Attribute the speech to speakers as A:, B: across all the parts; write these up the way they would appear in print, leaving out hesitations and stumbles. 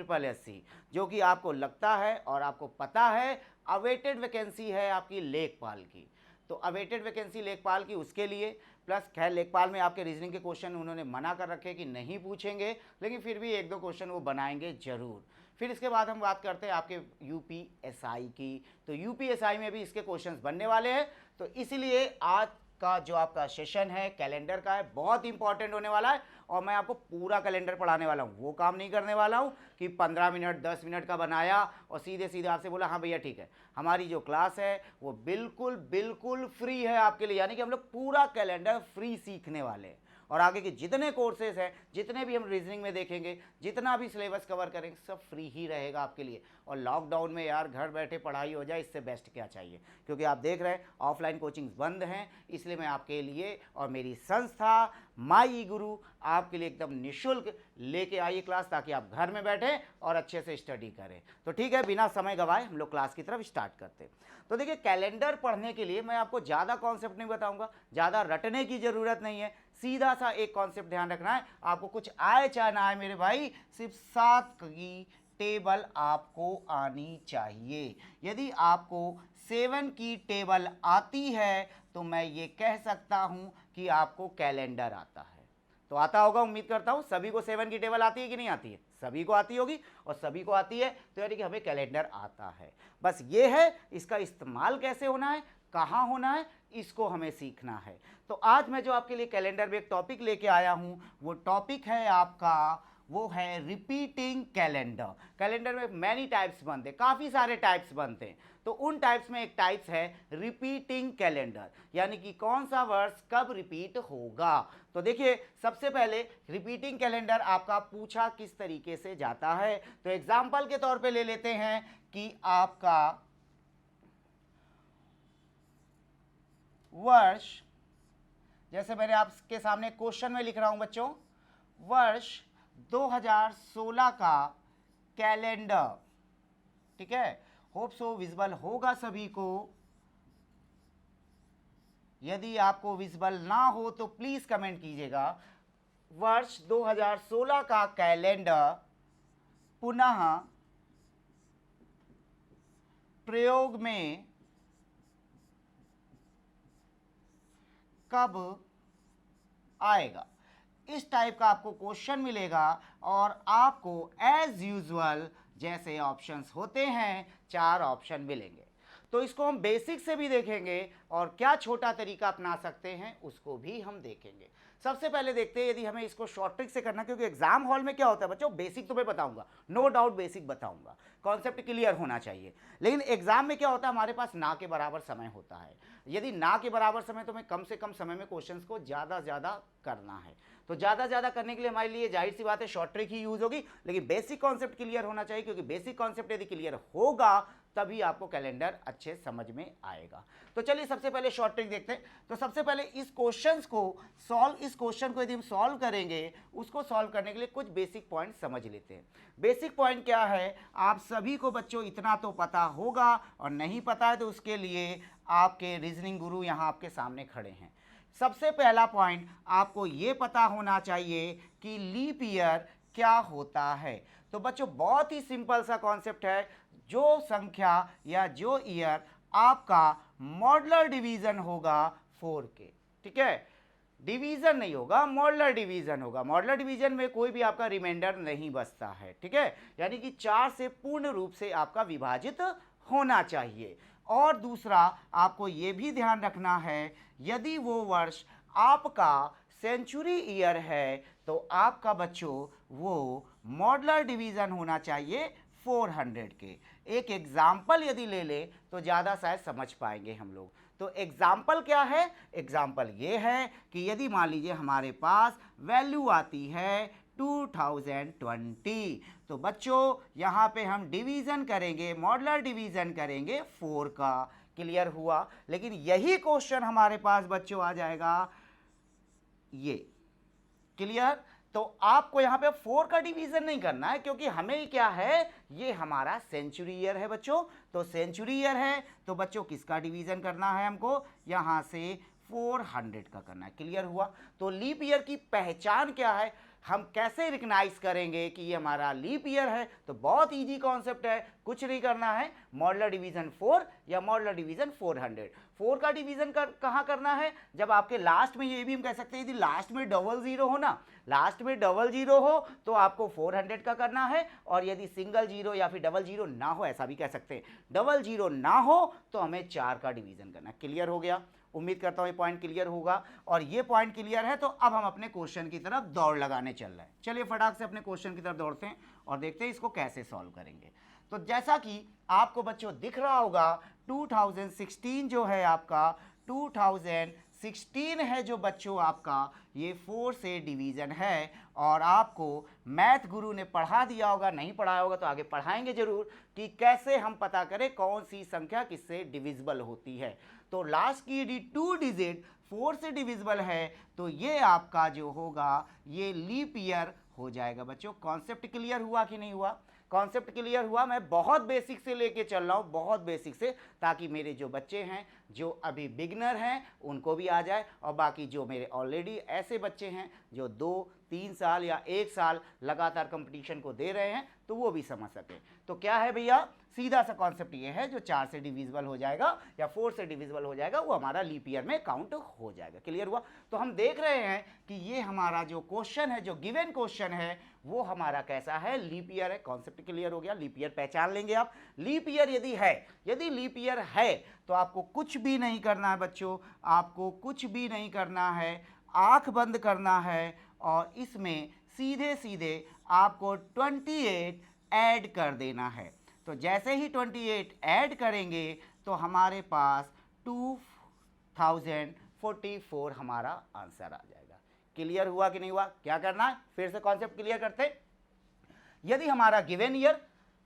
A: SSSC, जो कि आपको लगता है और आपको पता है अवेटेड वैकेंसी है आपकी लेखपाल की। तो अवेटेड वैकेंसी लेखपाल की, उसके लिए प्लस खैर लेखपाल में आपके रीजनिंग के क्वेश्चन उन्होंने मना कर रखे कि नहीं पूछेंगे, लेकिन फिर भी एक दो क्वेश्चन वो बनाएंगे जरूर। फिर इसके बाद हम बात करते हैं आपके UPSI की। तो UPSI में भी इसके क्वेश्चंस बनने वाले हैं, तो इसीलिए आज का जो आपका सेशन है कैलेंडर का है, बहुत इंपॉर्टेंट होने वाला है। और मैं आपको पूरा कैलेंडर पढ़ाने वाला हूँ, वो काम नहीं करने वाला हूँ कि 15 मिनट 10 मिनट का बनाया और सीधे सीधे आपसे बोला हाँ भैया ठीक है। हमारी जो क्लास है वो बिल्कुल बिल्कुल फ्री है आपके लिए, यानी कि हम लोग पूरा कैलेंडर फ्री सीखने वाले हैं। और आगे के जितने कोर्सेज हैं, जितने भी हम रीजनिंग में देखेंगे, जितना भी सिलेबस कवर करेंगे, सब फ्री ही रहेगा आपके लिए। और लॉकडाउन में यार घर बैठे पढ़ाई हो जाए, इससे बेस्ट क्या चाहिए। क्योंकि आप देख रहे हैं ऑफलाइन कोचिंग्स बंद हैं, इसलिए मैं आपके लिए और मेरी संस्था माई ई गुरु आपके लिए एकदम निःशुल्क लेके आई क्लास, ताकि आप घर में बैठें और अच्छे से स्टडी करें। तो ठीक है, बिना समय गवाए हम लोग क्लास की तरफ स्टार्ट करते हैं। तो देखिए, कैलेंडर पढ़ने के लिए मैं आपको ज़्यादा कॉन्सेप्ट नहीं बताऊंगा, ज़्यादा रटने की ज़रूरत नहीं है। सीधा सा एक कॉन्सेप्ट ध्यान रखना है, आपको कुछ आए चाहे ना आए मेरे भाई, सिर्फ 7 की टेबल आपको आनी चाहिए। यदि आपको 7 की टेबल आती है तो मैं ये कह सकता हूं कि आपको कैलेंडर आता है। तो आता होगा, उम्मीद करता हूं सभी को 7 की टेबल आती है कि नहीं आती है? सभी को आती होगी, और सभी को आती है तो यानी कि हमें कैलेंडर आता है। बस ये है, इसका इस्तेमाल कैसे होना है, कहाँ होना है, इसको हमें सीखना है। तो आज मैं जो आपके लिए कैलेंडर में एक टॉपिक लेके आया हूं, वो टॉपिक है आपका, वो है रिपीटिंग कैलेंडर। कैलेंडर में मैनी टाइप्स बनते हैं, काफ़ी सारे टाइप्स बनते हैं। तो उन टाइप्स में एक टाइप्स है रिपीटिंग कैलेंडर, यानी कि कौन सा वर्ष कब रिपीट होगा। तो देखिए, सबसे पहले रिपीटिंग कैलेंडर आपका पूछा किस तरीके से जाता है। तो एग्जाम्पल के तौर पे ले लेते हैं कि आपका वर्ष, जैसे मैंने आपके सामने क्वेश्चन में लिख रहा हूं बच्चों, वर्ष 2016 का कैलेंडर, ठीक है। होप सो विजिबल होगा सभी को। यदि आपको विजिबल ना हो तो प्लीज कमेंट कीजिएगा। वर्ष 2016 का कैलेंडर पुनः प्रयोग में कब आएगा, इस टाइप का आपको क्वेश्चन मिलेगा। और आपको एज यूजुअल जैसे ऑप्शंस होते हैं 4 ऑप्शन मिलेंगे। तो इसको हम बेसिक से भी देखेंगे और क्या छोटा तरीका अपना सकते हैं उसको भी हम देखेंगे। सबसे पहले देखते हैं, यदि हमें इसको शॉर्ट ट्रिक से करना, क्योंकि एग्जाम हॉल में क्या होता है बच्चों, बेसिक तो मैं बताऊंगा, नो डाउट बेसिक बताऊंगा, कॉन्सेप्ट क्लियर होना चाहिए। लेकिन एग्जाम में क्या होता है, हमारे पास ना के बराबर समय होता है। यदि ना के बराबर समय, तो हमें कम से कम समय में क्वेश्चंस को ज़्यादा करना है। तो ज़्यादा करने के लिए हमारे लिए जाहिर सी बात है शॉर्ट ट्रिक ही यूज होगी, लेकिन बेसिक कॉन्सेप्ट क्लियर होना चाहिए, क्योंकि बेसिक कॉन्सेप्ट यदि क्लियर होगा तभी आपको कैलेंडर अच्छे समझ में आएगा। तो चलिए सबसे पहले शॉर्ट ट्रिक देखते हैं। तो सबसे पहले इस क्वेश्चन को यदि हम सॉल्व करेंगे, उसको सॉल्व करने के लिए कुछ बेसिक पॉइंट समझ लेते हैं। बेसिक पॉइंट क्या है, आप सभी को बच्चों इतना तो पता होगा, और नहीं पता है तो उसके लिए आपके रीजनिंग गुरु यहाँ आपके सामने खड़े हैं। सबसे पहला पॉइंट आपको ये पता होना चाहिए कि लीप ईयर क्या होता है। तो बच्चों बहुत ही सिंपल सा कॉन्सेप्ट है, जो संख्या या जो ईयर आपका मॉडुलर डिवीजन होगा 4 के, ठीक है, डिवीजन नहीं होगा, मॉडुलर डिवीजन होगा। मॉडुलर डिवीजन में कोई भी आपका रिमाइंडर नहीं बचता है, ठीक है, यानी कि 4 से पूर्ण रूप से आपका विभाजित होना चाहिए। और दूसरा आपको यह भी ध्यान रखना है, यदि वो वर्ष आपका सेंचुरी ईयर है तो आपका बच्चों वो मॉडुलर डिवीजन होना चाहिए 400 के। एक एग्जाम्पल यदि ले ले तो ज़्यादा शायद समझ पाएंगे हम लोग। तो एग्जाम्पल क्या है, एग्जाम्पल ये है कि यदि मान लीजिए हमारे पास वैल्यू आती है 2020, तो बच्चों यहाँ पे हम डिवीज़न करेंगे, मॉडुलर डिवीज़न करेंगे 4 का। क्लियर हुआ। लेकिन यही क्वेश्चन हमारे पास बच्चों आ जाएगा ये, क्लियर। तो आपको यहाँ पे 4 का डिवीजन नहीं करना है, क्योंकि हमें क्या है, ये हमारा सेंचुरी ईयर है बच्चों। तो सेंचुरी ईयर है तो बच्चों किसका डिवीजन करना है, हमको यहाँ से 400 का करना है। क्लियर हुआ। तो लीप ईयर की पहचान क्या है, हम कैसे रिकग्नाइज करेंगे कि ये हमारा लीप ईयर है? तो बहुत इजी कॉन्सेप्ट है, कुछ नहीं करना है, मॉडुलर डिवीजन 4 या मॉडुलर डिवीजन 400। 4 का डिवीजन कहाँ करना है? जब आपके लास्ट में, ये भी हम कह सकते हैं यदि लास्ट में डबल जीरो हो ना, लास्ट में डबल जीरो हो तो आपको 400 का करना है, और यदि सिंगल जीरो या फिर डबल जीरो ना हो, ऐसा भी कह सकते हैं, डबल जीरो ना हो तो हमें 4 का डिवीजन करना। क्लियर हो गया? उम्मीद करता हूं ये पॉइंट क्लियर होगा। और ये पॉइंट क्लियर है तो अब हम अपने क्वेश्चन की तरफ दौड़ लगाने चल रहे हैं। चलिए फटाक से अपने क्वेश्चन की तरफ दौड़ते हैं और देखते हैं इसको कैसे सॉल्व करेंगे। तो जैसा कि आपको बच्चों दिख रहा होगा, 2016 जो है आपका, 2016 है जो बच्चों आपका ये 4 से डिवीजन है, और आपको मैथ गुरु ने पढ़ा दिया होगा, नहीं पढ़ाया होगा तो आगे पढ़ाएंगे जरूर, कि कैसे हम पता करें कौन सी संख्या किससे डिविजिबल होती है। तो लास्ट की यदि 2 डिजिट 4 से डिविजिबल है तो ये आपका जो होगा ये लीप ईयर हो जाएगा। बच्चों कॉन्सेप्ट क्लियर हुआ कि नहीं हुआ? कॉन्सेप्ट क्लियर हुआ? मैं बहुत बेसिक से लेके चल रहा हूँ, बहुत बेसिक से, ताकि मेरे जो बच्चे हैं जो अभी बिगनर हैं उनको भी आ जाए, और बाकी जो मेरे ऑलरेडी ऐसे बच्चे हैं जो 2-3 साल या 1 साल लगातार कंपटीशन को दे रहे हैं तो वो भी समझ सके। तो क्या है भैया, सीधा सा कॉन्सेप्ट ये है, जो 4 से डिविजिबल हो जाएगा या 4 से डिविजिबल हो जाएगा वो हमारा लीप ईयर में काउंट हो जाएगा। क्लियर हुआ? तो हम देख रहे हैं कि ये हमारा जो क्वेश्चन है, जो गिवन क्वेश्चन है, वो हमारा कैसा है, लीप ईयर है। कॉन्सेप्ट क्लियर हो गया? लीप ईयर पहचान लेंगे आप। लीप ईयर यदि है, यदि लीप ईयर है तो आपको कुछ भी नहीं करना है बच्चों, आपको कुछ भी नहीं करना है, आंख बंद करना है और इसमें सीधे सीधे आपको 28 ऐड कर देना है। तो जैसे ही 28 ऐड करेंगे तो हमारे पास 2044 हमारा आंसर आ जाएगा। क्लियर हुआ कि नहीं हुआ? क्या करना है, फिर से कॉन्सेप्ट क्लियर करते हैं। यदि हमारा गिवन ईयर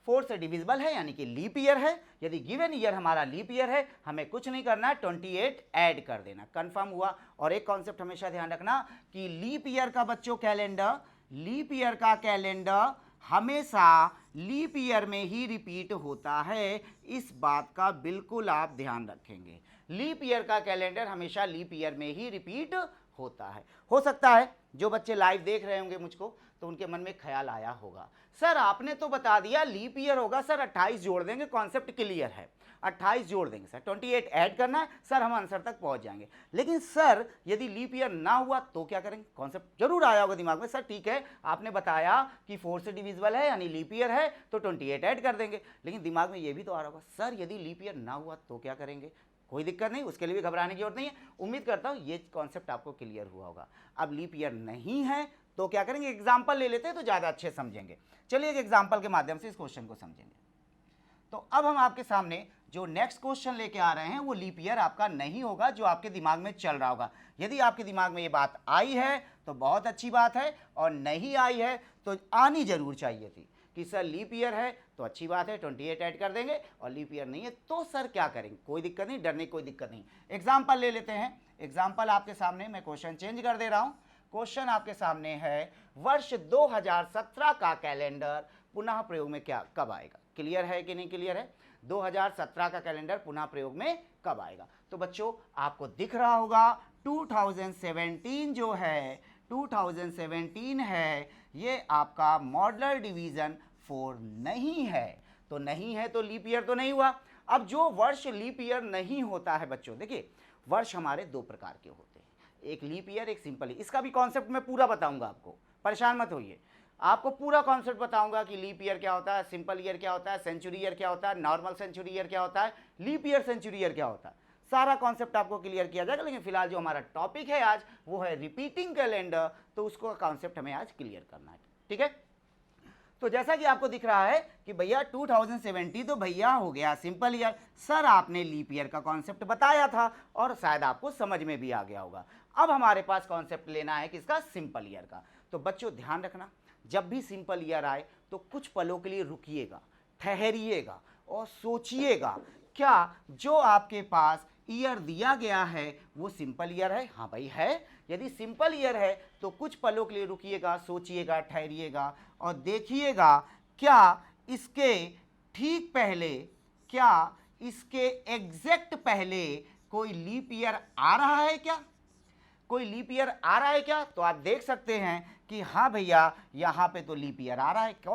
A: 4 से डिविजिबल है यानी कि लीप ईयर है, यदि गिवन ईयर हमारा लीप ईयर है, हमें कुछ नहीं करना है, 28 ऐड कर देना। कंफर्म हुआ? और एक कॉन्सेप्ट हमेशा ध्यान रखना कि लीप ईयर का बच्चों कैलेंडर, लीप ईयर का कैलेंडर हमेशा लीप ईयर में ही रिपीट होता है, इस बात का बिल्कुल आप ध्यान रखेंगे। लीप ईयर का कैलेंडर हमेशा लीप ईयर में ही रिपीट होता है। हो सकता है जो बच्चे लाइव देख रहे होंगे मुझको तो उनके मन में ख्याल आया होगा, सर आपने तो बता दिया लीप ईयर होगा, सर 28 जोड़ देंगे, कॉन्सेप्ट क्लियर है, 28 जोड़ देंगे सर, 28 ऐड करना है सर, हम आंसर तक पहुंच जाएंगे। लेकिन सर यदि लीप ईयर ना हुआ तो क्या करेंगे? कॉन्सेप्ट जरूर आया होगा दिमाग में, सर ठीक है आपने बताया कि 4 से डिविजिबल है यानी लीप ईयर है तो 28 ऐड कर देंगे, लेकिन दिमाग में ये भी तो आ रहा होगा, सर यदि लीप ईयर ना हुआ तो क्या करेंगे? कोई दिक्कत नहीं, उसके लिए भी घबराने की जरूरत नहीं है। उम्मीद करता हूँ ये कॉन्सेप्ट आपको क्लियर हुआ होगा। अब लीप ईयर नहीं है तो क्या करेंगे? एग्जाम्पल ले लेते हैं तो ज़्यादा अच्छे समझेंगे। चलिए एक एग्जाम्पल के माध्यम से इस क्वेश्चन को समझेंगे। तो अब हम आपके सामने जो नेक्स्ट क्वेश्चन लेके आ रहे हैं वो लीप ईयर आपका नहीं होगा, जो आपके दिमाग में चल रहा होगा। यदि आपके दिमाग में ये बात आई है तो बहुत अच्छी बात है, और नहीं आई है तो आनी जरूर चाहिए थी कि सर लीप ईयर है तो अच्छी बात है 28 ऐड कर देंगे, और लीप ईयर नहीं है तो सर क्या करेंगे? कोई दिक्कत नहीं, डरने की कोई दिक्कत नहीं। एग्जाम्पल ले लेते हैं। एग्जाम्पल आपके सामने, मैं क्वेश्चन चेंज कर दे रहा हूँ। क्वेश्चन आपके सामने है, वर्ष 2017 का कैलेंडर पुनः प्रयोग में क्या कब आएगा? क्लियर है कि नहीं क्लियर है? 2017 का कैलेंडर पुनः प्रयोग में कब आएगा? तो बच्चों आपको दिख रहा होगा 2017 जो है, 2017 है, ये आपका मॉडुलर डिवीजन 4 नहीं है। तो नहीं है तो लीप ईयर तो नहीं हुआ। अब जो वर्ष लीप ईयर नहीं होता है बच्चों, देखिए वर्ष हमारे 2 प्रकार के होते हैं, एक लीप ईयर एक सिंपल ईयर। इसका भी कॉन्सेप्ट मैं पूरा बताऊंगा आपको, परेशान मत होइए, आपको पूरा कॉन्सेप्ट बताऊंगा कि लीप ईयर क्या होता है, सिंपल ईयर क्या होता है, सेंचुरी ईयर क्या होता है, नॉर्मल सेंचुरी ईयर क्या होता है, लीप ईयर सेंचुरी ईयर क्या होता है, सारा कॉन्सेप्ट आपको क्लियर किया जाएगा। लेकिन फिलहाल जो हमारा टॉपिक है आज वो है रिपीटिंग कैलेंडर, तो उसको कॉन्सेप्ट हमें आज क्लियर करना है। ठीक है, तो जैसा कि आपको दिख रहा है कि भैया 2070 तो भैया हो गया सिंपल ईयर, सर आपने लीप ईयर का कॉन्सेप्ट बताया था और शायद आपको समझ में भी आ गया होगा। अब हमारे पास कॉन्सेप्ट लेना है किसका? सिंपल ईयर का। तो बच्चों ध्यान रखना, जब भी सिंपल ईयर आए तो कुछ पलों के लिए रुकिएगा, ठहरिएगा और सोचिएगा क्या जो आपके पास ईयर दिया गया है वो सिंपल ईयर है? हाँ भाई है। यदि सिंपल ईयर है तो कुछ पलों के लिए रुकिएगा, सोचिएगा, ठहरिएगा और देखिएगा क्या इसके ठीक पहले, क्या इसके एग्जैक्ट पहले कोई लीप ईयर आ रहा है क्या? कोई लीप ईयर आ रहा है क्या? तो आप देख सकते हैं कि हाँ भैया यहाँ पे तो लीप ईयर आ रहा है। कौन